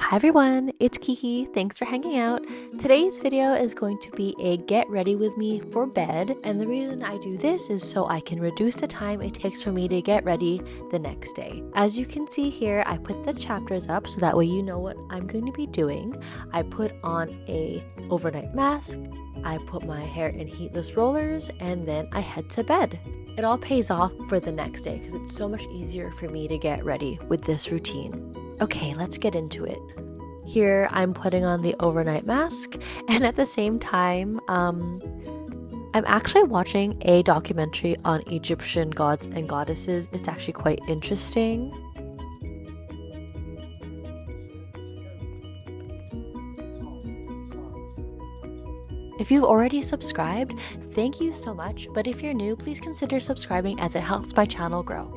Hi everyone, it's Kiki. Thanks for hanging out. Today's video is going to be a get ready with me for bed, and the reason I do this is so I can reduce the time it takes for me to get ready the next day. As you can see here, I put the chapters up so that way you know what I'm going to be doing. I put on a overnight mask, I put my hair in heatless rollers, and then I head to bed. It all pays off for the next day because it's so much easier for me to get ready with this routine. Okay, let's get into it. Here I'm putting on the overnight mask, and at the same time, I'm actually watching a documentary on Egyptian gods and goddesses. It's actually quite interesting. If you've already subscribed, thank you so much, but if you're new, please consider subscribing as it helps my channel grow.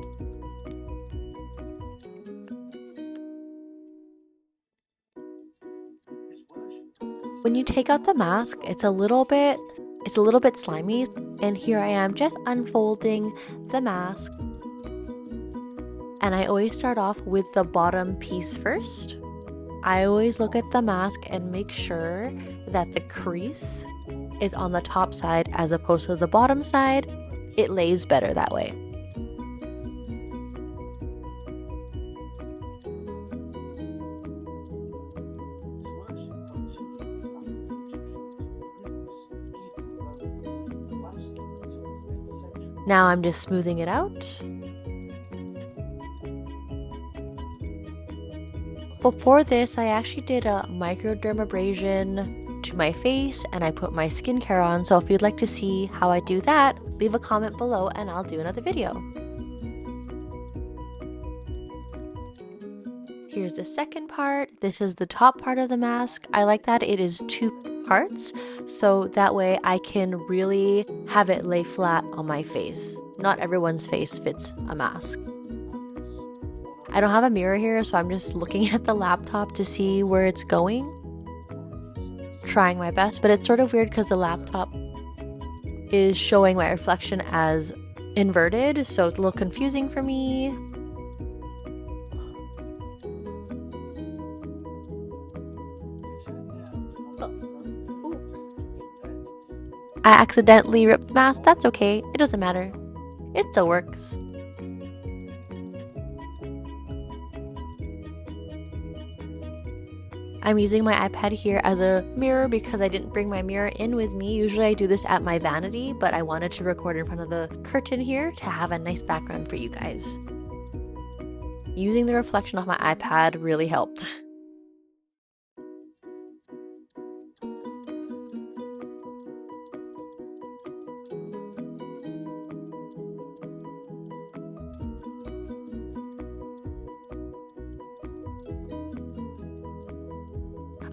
When you take out the mask, it's a little bit slimy, and here I am just unfolding the mask. And I always start off with the bottom piece first. I always look at the mask and make sure that the crease is on the top side as opposed to the bottom side. It lays better that way. Now I'm just smoothing it out. Before this, I actually did a microdermabrasion to my face and I put my skincare on, so if you'd like to see how I do that, leave a comment below and I'll do another video. Here's the second part. This is the top part of the mask. I like that it is two parts, so that way I can really have it lay flat on my face. Not everyone's face fits a mask. I don't have a mirror here, so I'm just looking at the laptop to see where it's going. Trying my best, but it's sort of weird because the laptop is showing my reflection as inverted, so it's a little confusing for me. I accidentally ripped the mask. That's okay. It doesn't matter. It still works. I'm using my iPad here as a mirror because I didn't bring my mirror in with me. Usually I do this at my vanity, but I wanted to record in front of the curtain here to have a nice background for you guys. Using the reflection of my iPad really helped.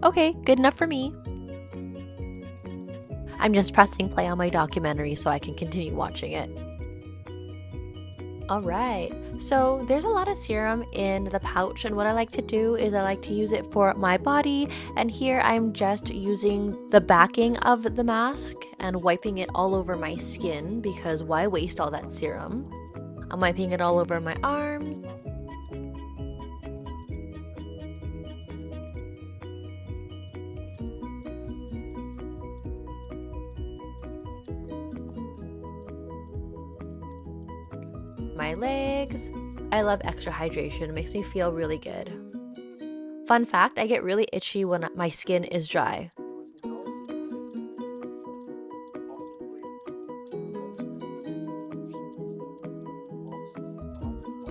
Okay, good enough for me. I'm just pressing play on my documentary so I can continue watching it. Alright, so there's a lot of serum in the pouch, and what I like to do is I like to use it for my body, and here I'm just using the backing of the mask and wiping it all over my skin because why waste all that serum? I'm wiping it all over my arms. My legs. I love extra hydration. It makes me feel really good. Fun fact, I get really itchy when my skin is dry.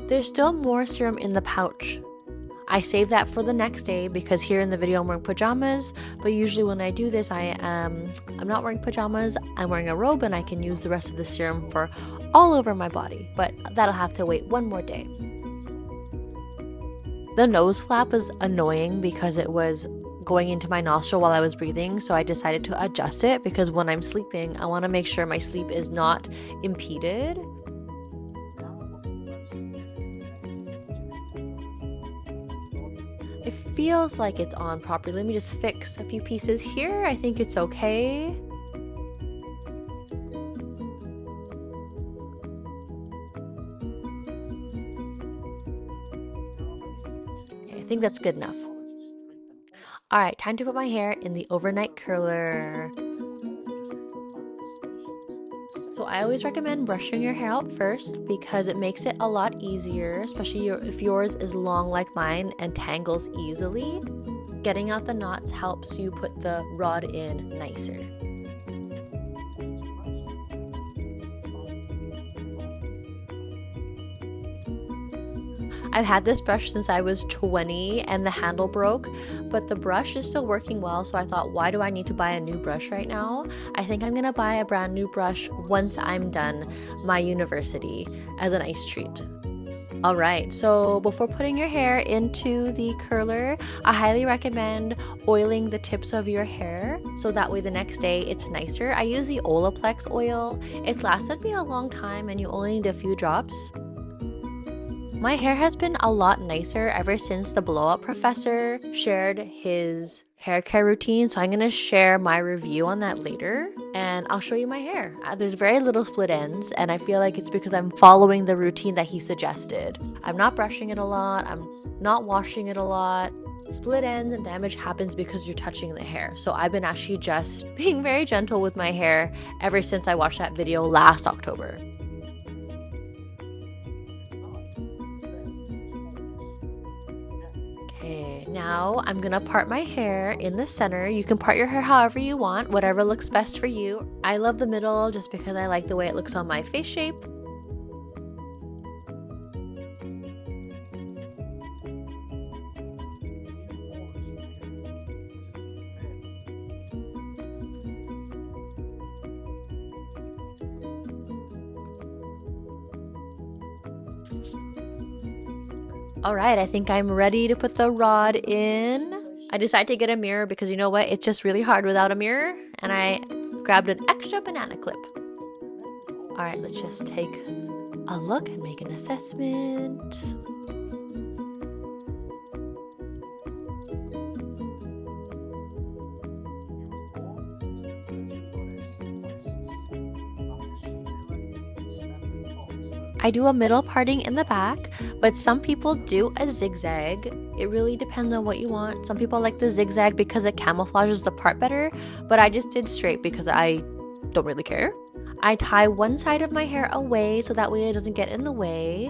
There's still more serum in the pouch. I save that for the next day because here in the video I'm wearing pajamas, but usually when I do this I'm not wearing pajamas, I'm wearing a robe and I can use the rest of the serum for all over my body, but that'll have to wait one more day. The nose flap is annoying because it was going into my nostril while I was breathing, so I decided to adjust it because when I'm sleeping I want to make sure my sleep is not impeded. It feels like it's on properly. Let me just fix a few pieces here. I think it's okay. I think that's good enough. Alright, time to put my hair in the overnight curler. So I always recommend brushing your hair out first because it makes it a lot easier, especially if yours is long like mine and tangles easily. Getting out the knots helps you put the rod in nicer. I've had this brush since I was 20 and the handle broke, but the brush is still working well, so I thought, why do I need to buy a new brush right now? I think I'm gonna buy a brand new brush once I'm done my university as a nice treat. Alright, so before putting your hair into the curler, I highly recommend oiling the tips of your hair so that way the next day it's nicer. I use the Olaplex oil. It's lasted me a long time and you only need a few drops. My hair has been a lot nicer ever since the blow up professor shared his hair care routine, so I'm going to share my review on that later and I'll show you my hair. There's very little split ends and I feel like it's because I'm following the routine that he suggested. I'm not brushing it a lot, I'm not washing it a lot. Split ends and damage happens because you're touching the hair. So I've been actually just being very gentle with my hair ever since I watched that video last October. Now I'm gonna part my hair in the center. You can part your hair however you want, whatever looks best for you. I love the middle just because I like the way it looks on my face shape. Alright, I think I'm ready to put the rod in. I decided to get a mirror because you know what? It's just really hard without a mirror. And I grabbed an extra banana clip. Alright, let's just take a look and make an assessment. I do a middle parting in the back, but some people do a zigzag. It really depends on what you want. Some people like the zigzag because it camouflages the part better, but I just did straight because I don't really care. I tie one side of my hair away so that way it doesn't get in the way.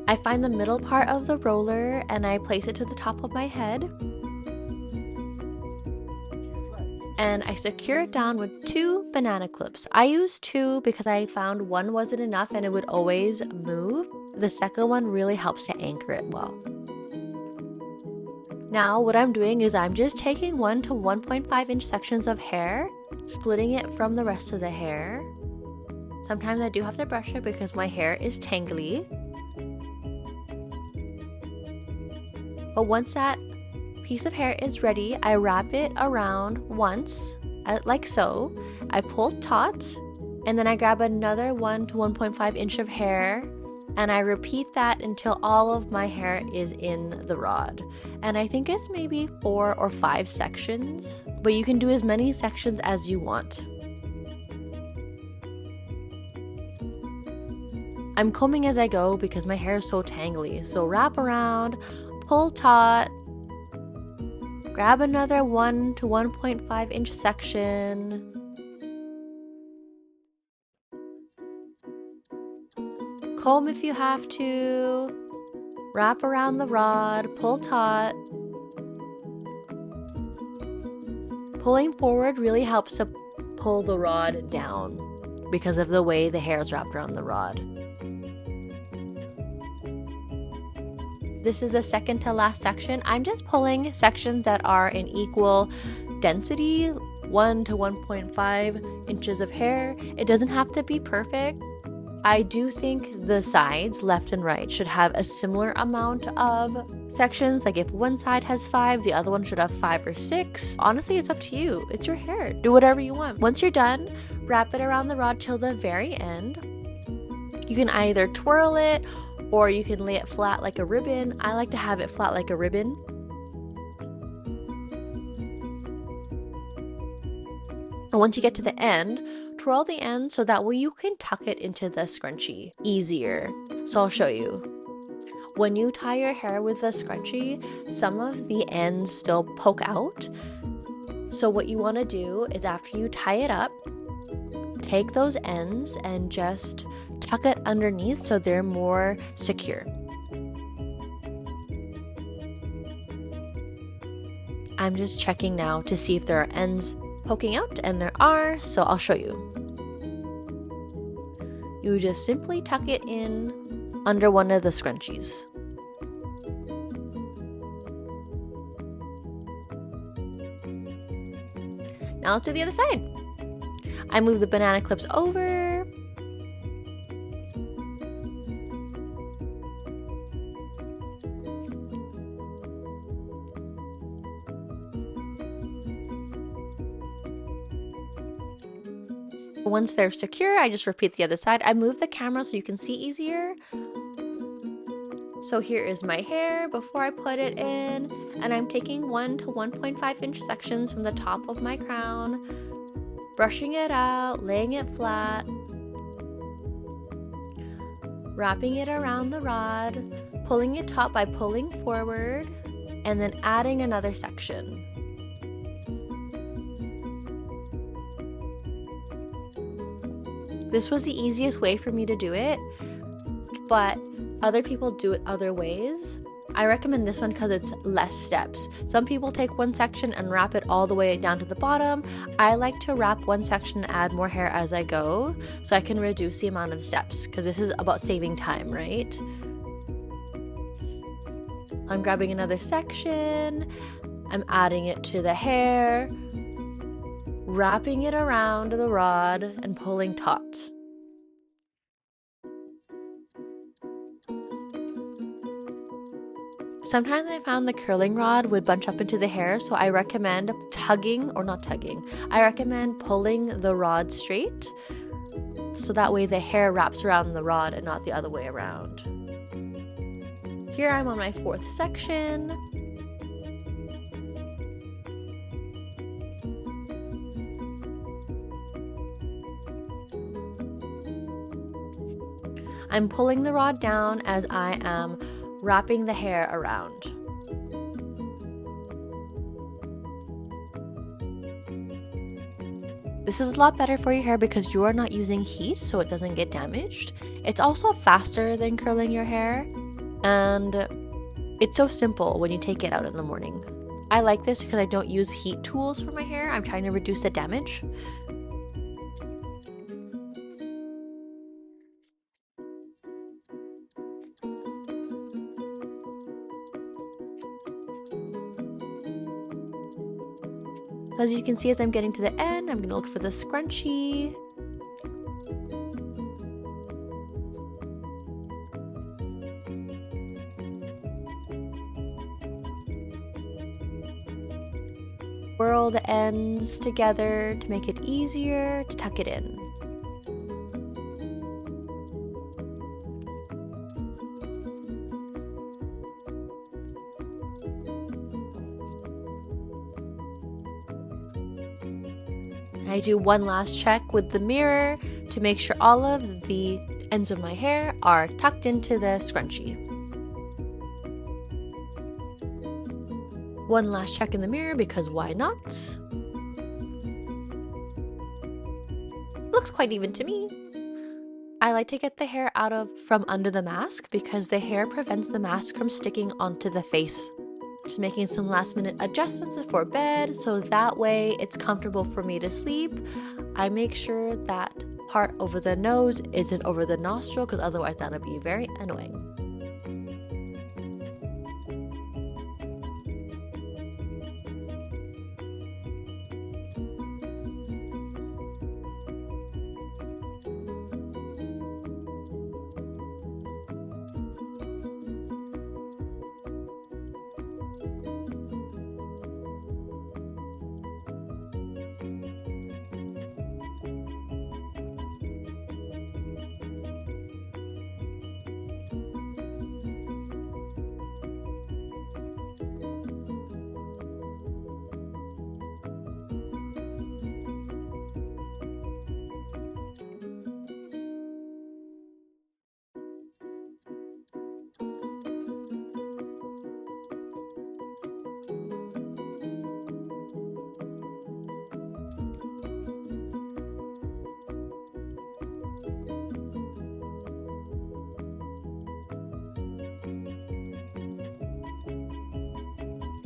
I find the middle part of the roller and I place it to the top of my head. And I secure it down with 2 banana clips. I use 2 because I found one wasn't enough and it would always move. The second one really helps to anchor it well. Now what I'm doing is I'm just taking 1 to 1.5 inch sections of hair, splitting it from the rest of the hair. Sometimes I do have to brush it because my hair is tangly. But once that piece of hair is ready, I wrap it around once, like so. I pull taut, and then I grab another 1 to 1.5 inch of hair, and I repeat that until all of my hair is in the rod. And I think it's maybe 4 or 5 sections, but you can do as many sections as you want. I'm combing as I go because my hair is so tangly, so wrap around, pull taut, grab another 1 to 1.5 inch section, comb if you have to, wrap around the rod, pull taut. Pulling forward really helps to pull the rod down because of the way the hair is wrapped around the rod. This is the second to last section. I'm just pulling sections that are in equal density, 1 to 1.5 inches of hair. It doesn't have to be perfect. I do think the sides, left and right, should have a similar amount of sections. Like if one side has 5, the other one should have 5 or 6. Honestly, it's up to you. It's your hair. Do whatever you want. Once you're done, wrap it around the rod till the very end. You can either twirl it or you can lay it flat like a ribbon. I like to have it flat like a ribbon. And once you get to the end, twirl the end so that way you can tuck it into the scrunchie easier. So I'll show you. When you tie your hair with the scrunchie, some of the ends still poke out. So what you want to do is after you tie it up, take those ends and just tuck it underneath so they're more secure. I'm just checking now to see if there are ends poking out, and there are, so I'll show you. You just simply tuck it in under one of the scrunchies. Now let's do the other side. I move the banana clips over. Once they're secure, I just repeat the other side. I move the camera so you can see easier. So here is my hair before I put it in, and I'm taking 1 to 1.5 inch sections from the top of my crown, brushing it out, laying it flat, wrapping it around the rod, pulling it taut by pulling forward, and then adding another section. This was the easiest way for me to do it, but other people do it other ways. I recommend this one because it's less steps. Some people take one section and wrap it all the way down to the bottom. I like to wrap one section and add more hair as I go so I can reduce the amount of steps because this is about saving time, right? I'm grabbing another section, I'm adding it to the hair, wrapping it around the rod and pulling taut. Sometimes I found the curling rod would bunch up into the hair, so I recommend I recommend pulling the rod straight, so that way the hair wraps around the rod and not the other way around. Here I'm on my 4th section. I'm pulling the rod down as I am wrapping the hair around. This is a lot better for your hair because you are not using heat so it doesn't get damaged. It's also faster than curling your hair, and it's so simple when you take it out in the morning. I like this because I don't use heat tools for my hair. I'm trying to reduce the damage. So as you can see, as I'm getting to the end, I'm going to look for the scrunchie. Whirl the ends together to make it easier to tuck it in. I do one last check with the mirror to make sure all of the ends of my hair are tucked into the scrunchie. One last check in the mirror because why not? Looks quite even to me. I like to get the hair out from under the mask because the hair prevents the mask from sticking onto the face. Just making some last minute adjustments before bed so that way it's comfortable for me to sleep. I make sure that part over the nose isn't over the nostril because otherwise that'll be very annoying.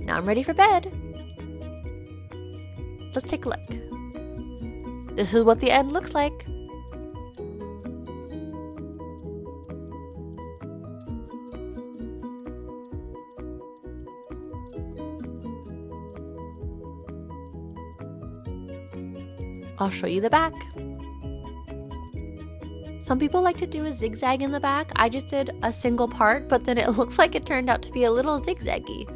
Now I'm ready for bed. Let's take a look. This is what the end looks like. I'll show you the back. Some people like to do a zigzag in the back. I just did a single part, but then it looks like it turned out to be a little zigzaggy.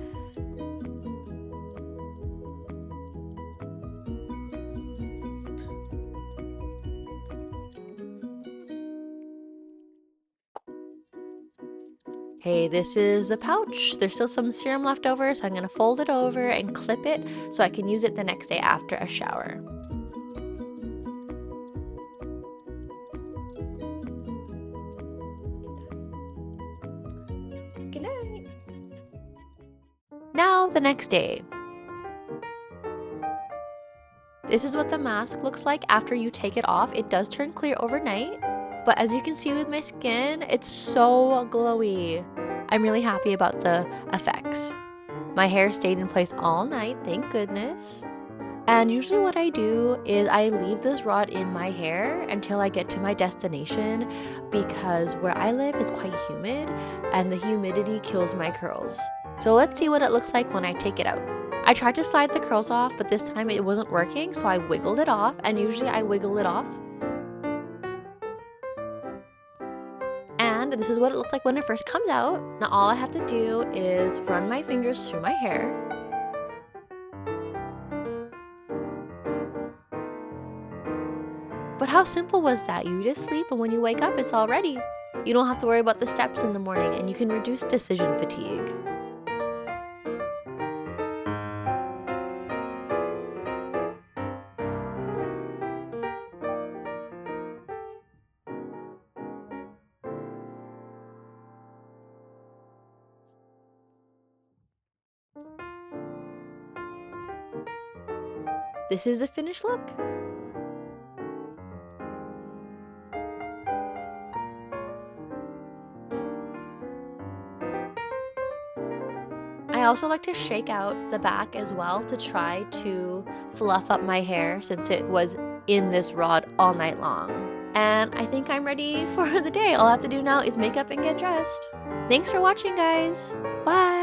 Hey, this is a pouch. There's still some serum left over, so I'm gonna fold it over and clip it so I can use it the next day after a shower. Good night. Now, the next day. This is what the mask looks like after you take it off. It does turn clear overnight, but as you can see with my skin, it's so glowy. I'm really happy about the effects. My hair stayed in place all night, thank goodness. And usually what I do is I leave this rod in my hair until I get to my destination, because where I live it's quite humid and the humidity kills my curls. So let's see what it looks like when I take it out. I tried to slide the curls off, but this time it wasn't working, so I wiggled it off, and usually I wiggle it off. And this is what it looks like when it first comes out. Now all I have to do is run my fingers through my hair. But how simple was that? You just sleep, and when you wake up, it's all ready. You don't have to worry about the steps in the morning, and you can reduce decision fatigue. This is the finished look. I also like to shake out the back as well to try to fluff up my hair since it was in this rod all night long. And I think I'm ready for the day. All I have to do now is make up and get dressed. Thanks for watching, guys. Bye!